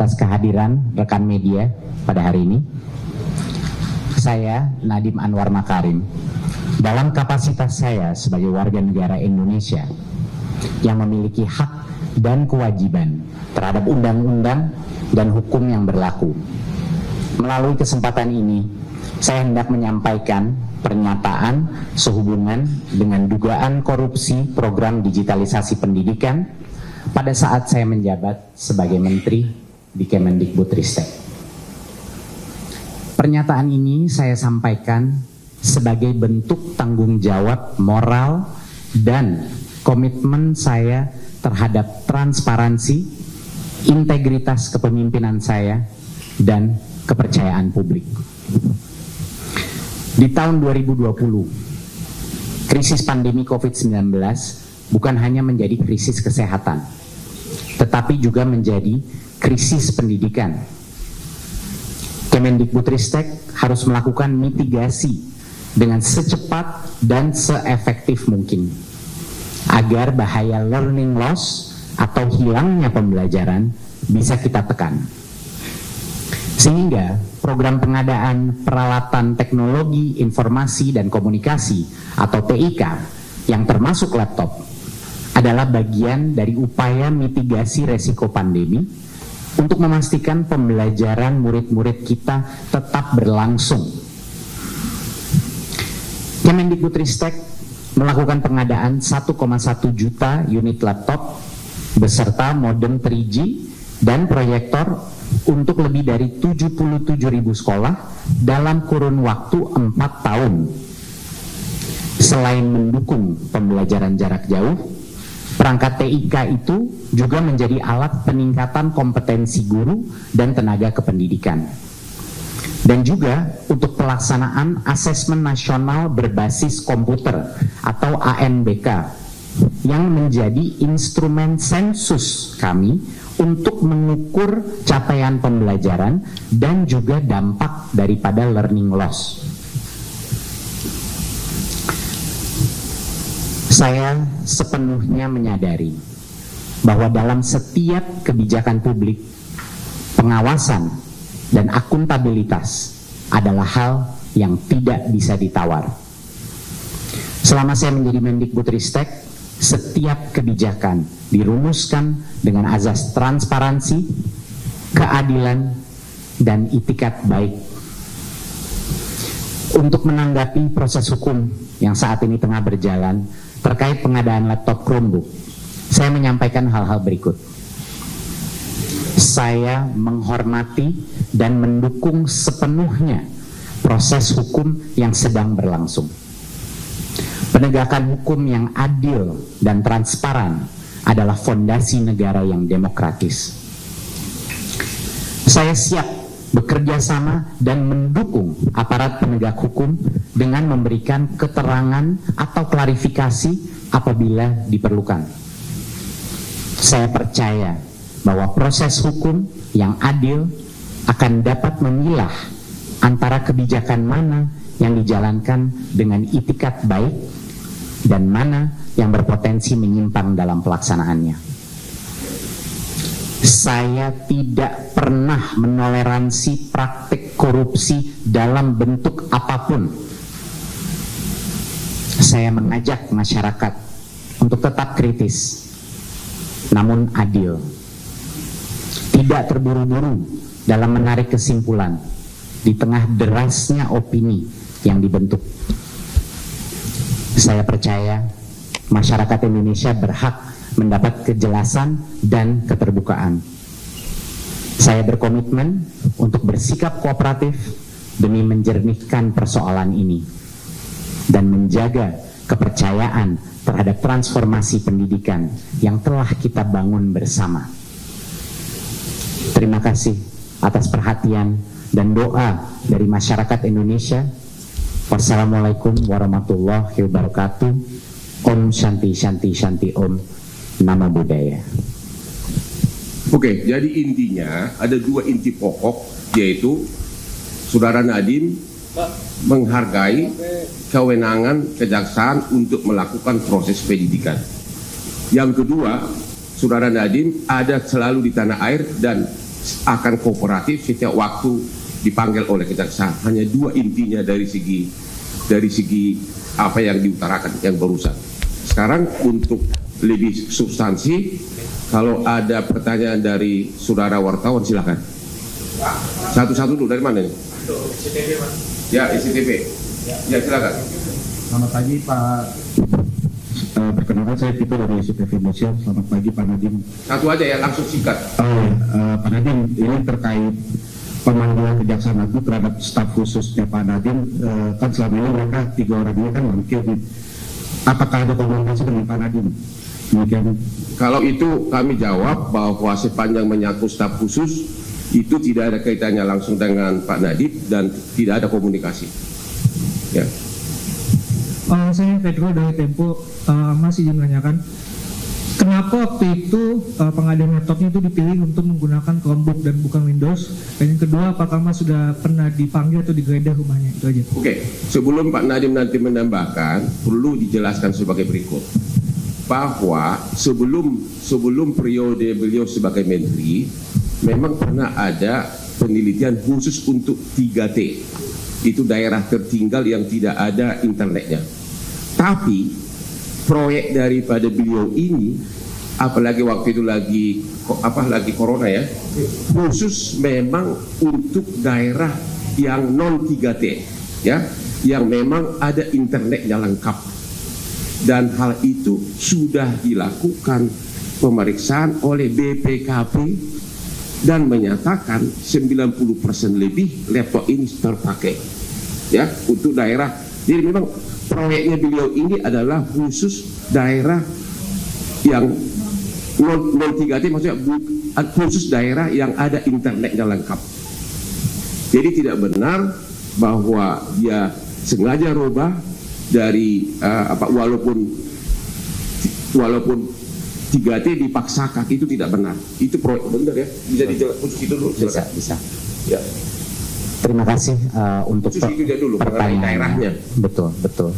atas kehadiran rekan media pada hari ini. Saya Nadiem Anwar Makarim, dalam kapasitas saya sebagai warga negara Indonesia yang memiliki hak dan kewajiban terhadap undang-undang dan hukum yang berlaku. Melalui kesempatan ini, saya hendak menyampaikan pernyataan sehubungan dengan dugaan korupsi program digitalisasi pendidikan pada saat saya menjabat sebagai Menteri di Kemendikbudristek. Pernyataan ini saya sampaikan sebagai bentuk tanggung jawab moral dan komitmen saya terhadap transparansi, integritas kepemimpinan saya, dan kepercayaan publik. Di tahun 2020, krisis pandemi COVID-19 bukan hanya menjadi krisis kesehatan, tetapi juga menjadi krisis pendidikan. Kemendikbudristek harus melakukan mitigasi dengan secepat dan seefektif mungkin agar bahaya learning loss atau hilangnya pembelajaran bisa kita tekan. Sehingga program pengadaan peralatan teknologi informasi dan komunikasi atau TIK yang termasuk laptop adalah bagian dari upaya mitigasi resiko pandemi untuk memastikan pembelajaran murid-murid kita tetap berlangsung. Kemendikbudristek melakukan pengadaan 1,1 juta unit laptop beserta modem 3G dan proyektor untuk lebih dari 77.000 sekolah dalam kurun waktu 4 tahun. Selain mendukung pembelajaran jarak jauh, perangkat TIK itu juga menjadi alat peningkatan kompetensi guru dan tenaga kependidikan. Dan juga untuk pelaksanaan asesmen nasional berbasis komputer atau ANBK yang menjadi instrumen sensus kami untuk mengukur capaian pembelajaran dan juga dampak daripada learning loss. Saya sepenuhnya menyadari bahwa dalam setiap kebijakan publik, pengawasan dan akuntabilitas adalah hal yang tidak bisa ditawar. Selama saya menjadi Mendikbudristek, setiap kebijakan dirumuskan dengan azas transparansi, keadilan, dan itikat baik. Untuk menanggapi proses hukum yang saat ini tengah berjalan terkait pengadaan laptop Chromebook, saya menyampaikan hal-hal berikut. Saya menghormati dan mendukung sepenuhnya proses hukum yang sedang berlangsung. Penegakan hukum yang adil dan transparan adalah fondasi negara yang demokratis. Saya siap bekerja sama dan mendukung aparat penegak hukum dengan memberikan keterangan atau klarifikasi apabila diperlukan. Saya percaya bahwa proses hukum yang adil akan dapat memilah antara kebijakan mana yang dijalankan dengan itikat baik dan mana yang berpotensi menyimpang dalam pelaksanaannya. Saya tidak pernah menoleransi praktik korupsi dalam bentuk apapun. Saya mengajak masyarakat untuk tetap kritis, namun adil. Tidak terburu-buru dalam menarik kesimpulan di tengah derasnya opini yang dibentuk. Saya percaya masyarakat Indonesia berhak mendapat kejelasan dan keterbukaan. Saya berkomitmen untuk bersikap kooperatif demi menjernihkan persoalan ini dan menjaga kepercayaan terhadap transformasi pendidikan yang telah kita bangun bersama. Terima kasih atas perhatian dan doa dari masyarakat Indonesia. Wassalamualaikum warahmatullahi wabarakatuh. Om Shanti Shanti Shanti Om. Nama budaya. Oke, jadi intinya ada dua inti pokok, yaitu Saudara Nadiem menghargai kewenangan kejaksaan untuk melakukan proses penyidikan. Yang kedua, Saudara Nadiem ada selalu di tanah air dan akan kooperatif setiap waktu dipanggil oleh kejaksaan. Hanya dua intinya dari segi apa yang diutarakan yang barusan. Sekarang untuk lebih substansi, kalau ada pertanyaan dari saudara wartawan silakan. Satu-satu dulu, dari mana nih? ICTV, Mas. Ya, ICTV. Ya, silakan. Selamat pagi Pak. Perkenalkan saya Tito dari ICTV Indonesia. Selamat pagi Pak Nadiem. Satu aja ya, langsung singkat. Pak Nadiem, ini terkait pemanggilan Kejaksaan Agung terhadap staf khususnya Pak Nadiem. Kan selama ini mereka 3 orang ini kan mungkin. Apakah ada komunikasi dengan Pak Nadiem? Mungkin. Kalau itu kami jawab bahwa sepanjang menyangkut staf khusus itu tidak ada kaitannya langsung dengan Pak Nadiem dan tidak ada komunikasi. Ya. Saya Pedro dari Tempo, Mas izin menanyakan, kenapa waktu itu pengadaan laptopnya itu dipilih untuk menggunakan Chromebook dan bukan Windows? Dan yang kedua, apakah Mas sudah pernah dipanggil atau digeledah rumahnya? Itu aja. Oke, sebelum Pak Nadiem nanti menambahkan, perlu dijelaskan sebagai berikut. Bahwa sebelum periode beliau sebagai Menteri, memang pernah ada penelitian khusus untuk 3T. Itu daerah tertinggal yang tidak ada internetnya. Tapi proyek daripada beliau ini, apalagi waktu itu lagi corona ya, khusus memang untuk daerah yang non 3T ya, yang memang ada internetnya lengkap. Dan hal itu sudah dilakukan pemeriksaan oleh BPKP dan menyatakan 90% lebih laptop ini terpakai ya untuk daerah. Jadi memang proyeknya beliau ini adalah khusus daerah yang non 3T, maksudnya khusus daerah yang ada internetnya lengkap. Jadi tidak benar bahwa dia sengaja rubah dari walaupun 3T dipaksakan, itu tidak benar. Itu proyek benar ya. Bisa dijelaskan itu dulu. Bisa. Ya. Terima kasih untuk pertanyaannya. Betul.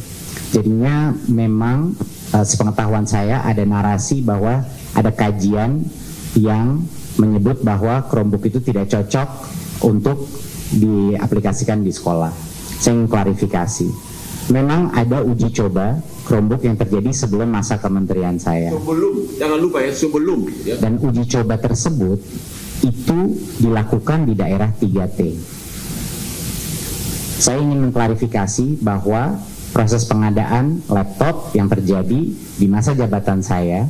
Jadinya memang sepengetahuan saya ada narasi bahwa ada kajian yang menyebut bahwa Chromebook itu tidak cocok untuk diaplikasikan di sekolah. Saya ingin klarifikasi. Memang ada uji coba Chromebook yang terjadi sebelum masa kementerian saya. Jangan lupa ya, sebelum. Ya. Dan uji coba tersebut itu dilakukan di daerah 3T. Saya ingin mengklarifikasi bahwa proses pengadaan laptop yang terjadi di masa jabatan saya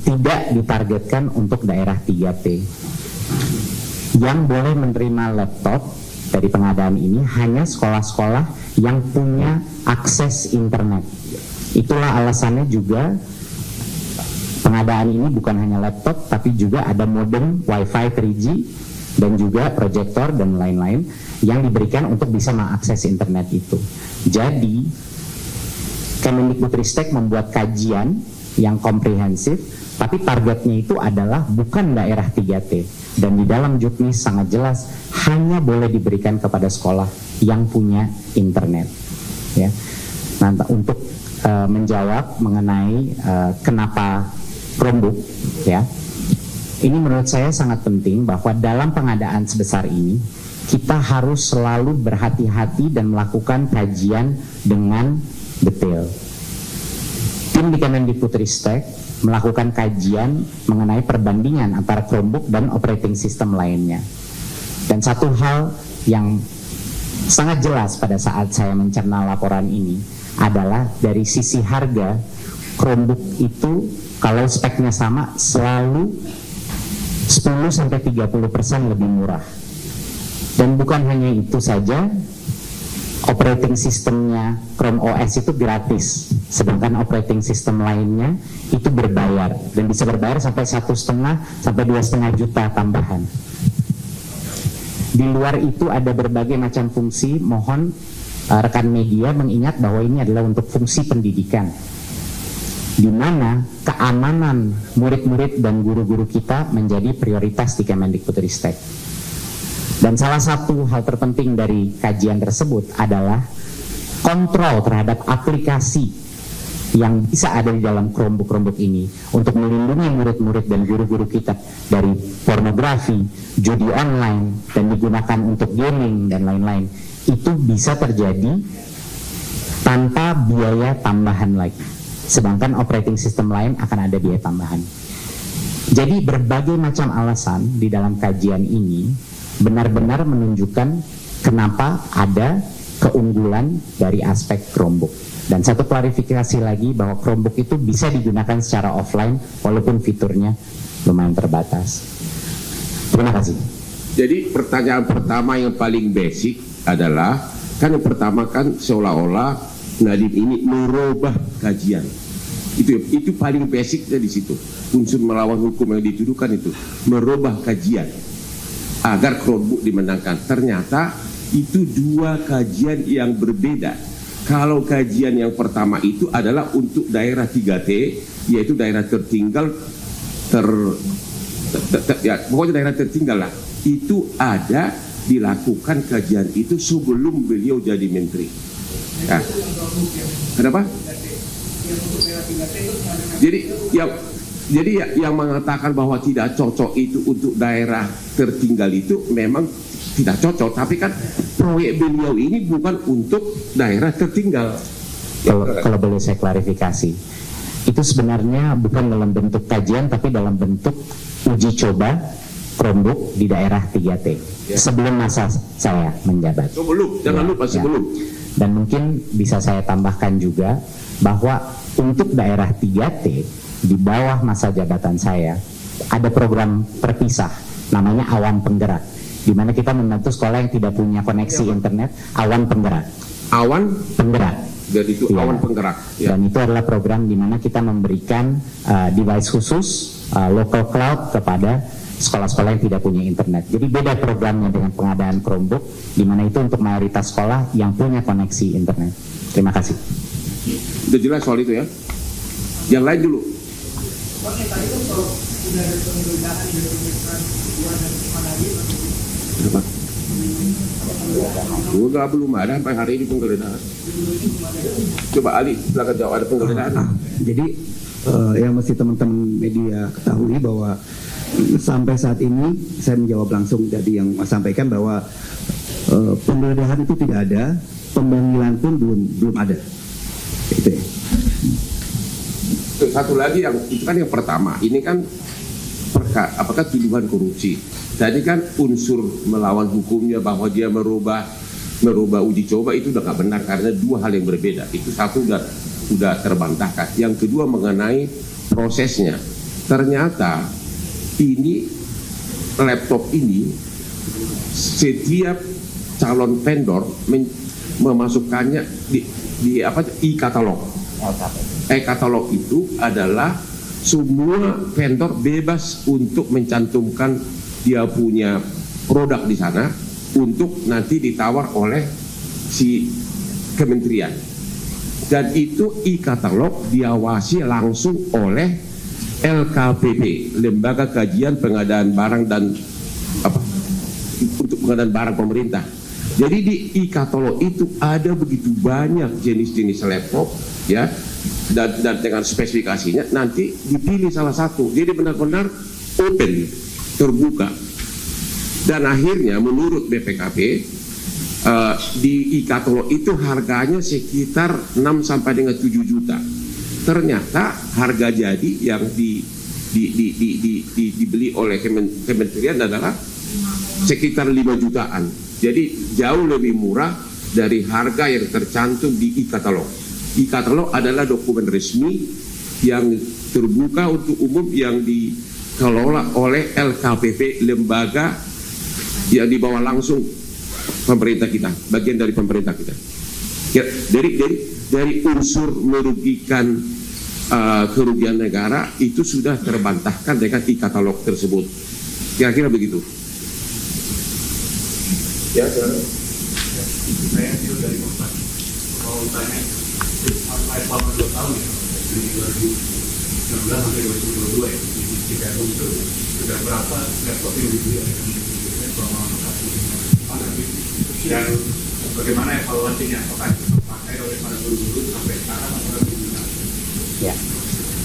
tidak ditargetkan untuk daerah 3T. Yang boleh menerima laptop dari pengadaan ini hanya sekolah-sekolah yang punya akses internet. Itulah alasannya juga pengadaan ini bukan hanya laptop, tapi juga ada modem Wi-Fi 3G dan juga proyektor dan lain-lain yang diberikan untuk bisa mengakses internet itu. Jadi Kemendikbudristek membuat kajian yang komprehensif, tapi targetnya itu adalah bukan daerah 3T. Dan di dalam juknis sangat jelas hanya boleh diberikan kepada sekolah yang punya internet. Ya. Nah, untuk menjawab mengenai kenapa Chromebook, ya, ini menurut saya sangat penting bahwa dalam pengadaan sebesar ini kita harus selalu berhati-hati dan melakukan kajian dengan detail. Tim di Kemendikbudristek melakukan kajian mengenai perbandingan antara Chromebook dan operating system lainnya. Dan satu hal yang sangat jelas pada saat saya mencerna laporan ini adalah dari sisi harga, Chromebook itu kalau speknya sama selalu 10-30% lebih murah. Dan bukan hanya itu saja, operating sistemnya Chrome OS itu gratis, sedangkan operating system lainnya itu berbayar dan bisa berbayar sampai 1,5 sampai 2,5 juta tambahan. Di luar itu ada berbagai macam fungsi. Mohon rekan media mengingat bahwa ini adalah untuk fungsi pendidikan, di mana keamanan murid-murid dan guru-guru kita menjadi prioritas di Kemendikbudristek. Dan salah satu hal terpenting dari kajian tersebut adalah kontrol terhadap aplikasi yang bisa ada di dalam Chromebook ini untuk melindungi murid-murid dan guru-guru kita dari pornografi, judi online, dan digunakan untuk gaming dan lain-lain, itu bisa terjadi tanpa biaya tambahan lagi. Sedangkan operating system lain akan ada biaya tambahan. Jadi berbagai macam alasan di dalam kajian ini benar-benar menunjukkan kenapa ada keunggulan dari aspek Chromebook. Dan satu klarifikasi lagi bahwa Chromebook itu bisa digunakan secara offline walaupun fiturnya lumayan terbatas. Terima kasih. Jadi pertanyaan pertama yang paling basic adalah, kan yang pertama kan seolah-olah Nadiem ini merubah kajian. Itu paling basicnya di situ. Unsur melawan hukum yang dituduhkan itu merubah kajian agar Chromebook dimenangkan. Ternyata itu dua kajian yang berbeda. Kalau kajian yang pertama itu adalah untuk daerah 3T, yaitu daerah tertinggal, ya, pokoknya daerah tertinggal lah. Itu ada dilakukan kajian itu sebelum beliau jadi menteri. Ya. Kenapa? Jadi yang mengatakan bahwa tidak cocok itu untuk daerah tertinggal itu memang tidak cocok, tapi kan proyek beliau ini bukan untuk daerah tertinggal. Kalau boleh saya klarifikasi, itu sebenarnya bukan dalam bentuk kajian, tapi dalam bentuk uji coba Chromebook di daerah 3T ya. Sebelum masa saya menjabat. Sebelum, jangan lupa sebelum. Dan mungkin bisa saya tambahkan juga bahwa untuk daerah 3T di bawah masa jabatan saya ada program terpisah namanya Awan Penggerak, di mana kita membantu sekolah yang tidak punya koneksi internet. Awan Penggerak. Awan Penggerak. Dan itu ya. Awan Penggerak. Ya. Dan itu adalah program di mana kita memberikan device khusus local cloud kepada sekolah-sekolah yang tidak punya internet. Jadi beda programnya dengan pengadaan Chromebook, di mana itu untuk mayoritas sekolah yang punya koneksi internet. Terima kasih. Udah jelas soal itu ya. Yang lain dulu. Kenapa? Enggak, belum ada sampai hari ini penggeledahan. Coba Ali, silakan jawab, ada penggeledahan. Jadi yang mesti teman-teman media ketahui bahwa sampai saat ini saya menjawab langsung dari yang Mas sampaikan bahwa penggeledahan itu tidak ada, pemanggilan pun belum ada. Itu ya. Satu lagi yang itu kan yang pertama, ini kan apakah tuduhan korupsi. Tadi kan unsur melawan hukumnya bahwa dia merubah uji coba itu udah nggak benar karena dua hal yang berbeda. Itu satu udah terbantahkan. Yang kedua mengenai prosesnya. Ternyata ini laptop ini setiap calon vendor memasukkannya di e-katalog. E-katalog itu adalah semua vendor bebas untuk mencantumkan dia punya produk di sana untuk nanti ditawar oleh si kementerian. Dan itu e-katalog diawasi langsung oleh LKPP, Lembaga Kajian Pengadaan Barang dan untuk pengadaan barang pemerintah. Jadi di e-katalog itu ada begitu banyak jenis-jenis laptop ya, dan dengan spesifikasinya nanti dipilih salah satu. Jadi benar-benar open, terbuka. Dan akhirnya menurut BPKP di e-katalog itu harganya sekitar 6 sampai dengan 7 juta. Ternyata harga jadi yang dibeli oleh kementerian adalah sekitar 5 jutaan. Jadi jauh lebih murah dari harga yang tercantum di e-katalog. E-katalog adalah dokumen resmi yang terbuka untuk umum yang dikelola oleh LKPP, lembaga yang dibawa langsung pemerintah kita, bagian dari pemerintah kita. Ya, dari unsur merugikan kerugian negara itu sudah terbantahkan dengan e-katalog tersebut. Kira-kira begitu. Ya, saya dari Kompas. Kalau tanya selama 2 tahun ya, dari 2019 sampai 2022 ya, di Chicago itu sudah berapa laptop yang dibeli oleh selama dan bagaimana evaluasinya? Apakah dipakai oleh para guru-guru sampai sekarang atau belum? Ya,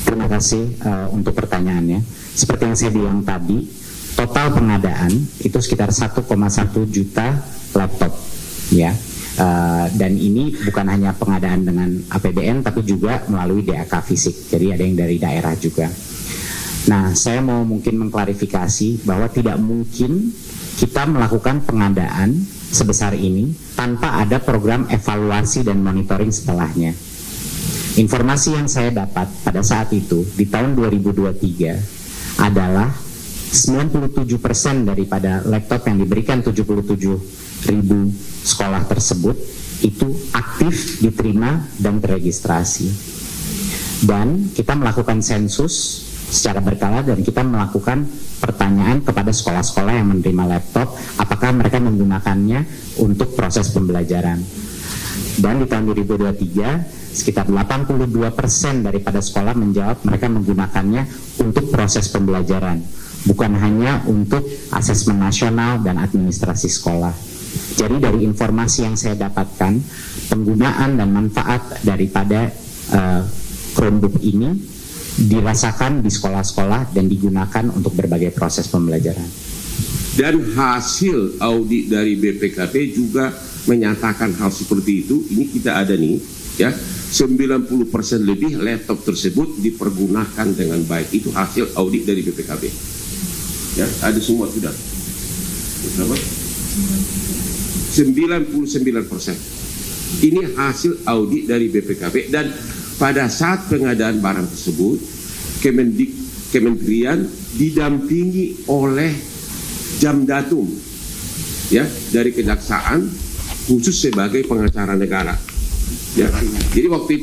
terima kasih untuk pertanyaannya. Seperti yang saya bilang tadi, total pengadaan itu sekitar 1,1 juta laptop, ya. Dan ini bukan hanya pengadaan dengan APBN, tapi juga melalui DAK fisik. Jadi ada yang dari daerah juga. Nah, saya mau mungkin mengklarifikasi bahwa tidak mungkin kita melakukan pengadaan sebesar ini tanpa ada program evaluasi dan monitoring setelahnya. Informasi yang saya dapat pada saat itu di tahun 2023 adalah 97% daripada laptop yang diberikan 77.000 sekolah tersebut itu aktif, diterima, dan terregistrasi. Dan kita melakukan sensus secara berkala dan kita melakukan pertanyaan kepada sekolah-sekolah yang menerima laptop, apakah mereka menggunakannya untuk proses pembelajaran. Dan di tahun 2023, sekitar 82% daripada sekolah menjawab mereka menggunakannya untuk proses pembelajaran, bukan hanya untuk asesmen nasional dan administrasi sekolah. Jadi dari informasi yang saya dapatkan, penggunaan dan manfaat daripada Chromebook ini dirasakan di sekolah-sekolah dan digunakan untuk berbagai proses pembelajaran. Dan hasil audit dari BPKP juga menyatakan hal seperti itu. Ini kita ada nih, ya, 90% lebih laptop tersebut dipergunakan dengan baik. Itu hasil audit dari BPKP. Ya, ada semua sudah. Berapa? 99%. Ini hasil audit dari BPKP, dan pada saat pengadaan barang tersebut Kementerian didampingi oleh Jamdatum, ya, dari Kejaksaan khusus sebagai pengacara negara, ya. Jadi waktu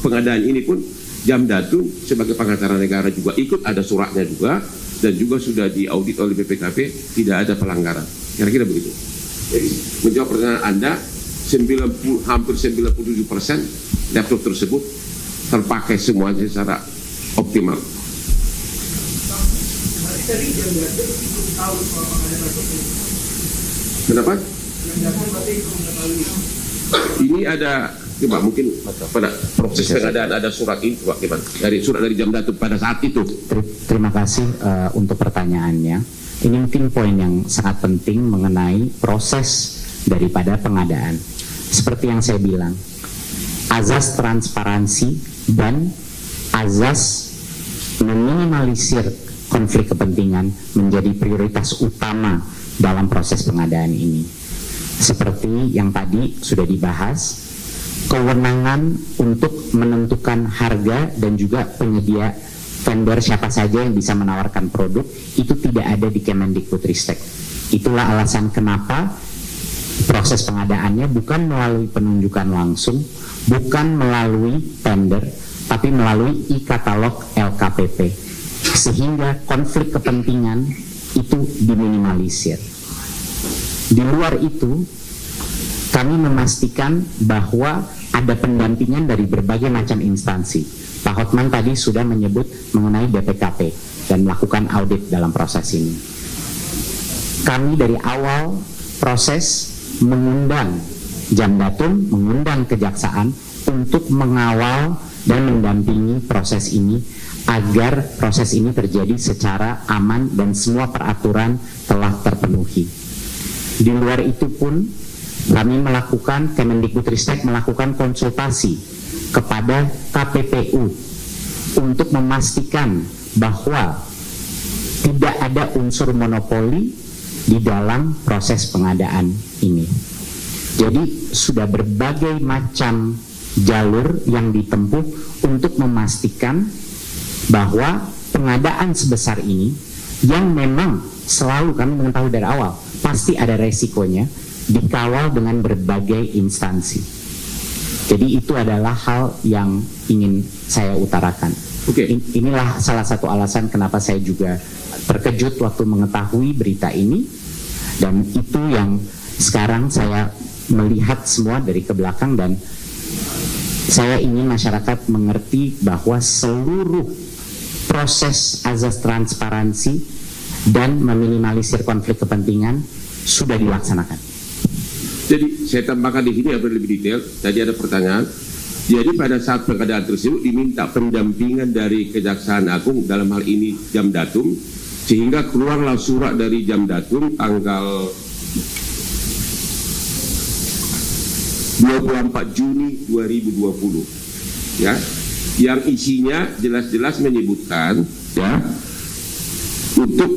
pengadaan ini pun Jamdatum sebagai pengacara negara juga ikut, ada suratnya juga, dan juga sudah diaudit oleh BPKP, tidak ada pelanggaran. Kira-kira begitu. Jadi menjawab pertanyaan Anda, hampir 97% laptop tersebut terpakai semuanya secara optimal. Kenapa? Ini ada, coba mungkin pada proses pengadaan ada surat ini, coba gimana? Dari surat dari Jamdatum pada saat itu. Terima kasih untuk pertanyaannya. Ini mungkin poin yang sangat penting mengenai proses daripada pengadaan. Seperti yang saya bilang, azas transparansi dan azas meminimalisir konflik kepentingan menjadi prioritas utama dalam proses pengadaan ini. Seperti yang tadi sudah dibahas, kewenangan untuk menentukan harga dan juga penyedia vendor siapa saja yang bisa menawarkan produk itu tidak ada di Kemendikbudristek. Itulah alasan kenapa proses pengadaannya bukan melalui penunjukan langsung, bukan melalui tender, tapi melalui e-katalog LKPP, sehingga konflik kepentingan itu diminimalisir. Di luar itu, kami memastikan bahwa ada pendampingan dari berbagai macam instansi. Pak Hotman tadi sudah menyebut mengenai BPKP dan melakukan audit dalam proses ini. Kami dari awal proses mengundang Jamdatum, mengundang Kejaksaan untuk mengawal dan mendampingi proses ini agar proses ini terjadi secara aman dan semua peraturan telah terpenuhi. Di luar itu pun kami melakukan, Kemendikbudristek melakukan konsultasi kepada KPPU untuk memastikan bahwa tidak ada unsur monopoli di dalam proses pengadaan ini. Jadi sudah berbagai macam jalur yang ditempuh untuk memastikan bahwa pengadaan sebesar ini yang memang selalu kami mengetahui dari awal pasti ada resikonya, dikawal dengan berbagai instansi. Jadi itu adalah hal yang ingin saya utarakan. Inilah salah satu alasan kenapa saya juga terkejut waktu mengetahui berita ini, dan itu yang sekarang saya melihat semua dari ke belakang, dan saya ingin masyarakat mengerti bahwa seluruh proses azas transparansi dan meminimalisir konflik kepentingan sudah dilaksanakan. Jadi saya tambahkan di sini lebih detail. Tadi ada pertanyaan, Jadi pada saat pengadaan tersebut diminta pendampingan dari Kejaksaan Agung, dalam hal ini Jamdatum, sehingga keluarlah surat dari Jamdatum tanggal 24 Juni 2020, ya, yang isinya jelas-jelas menyebutkan, ya, untuk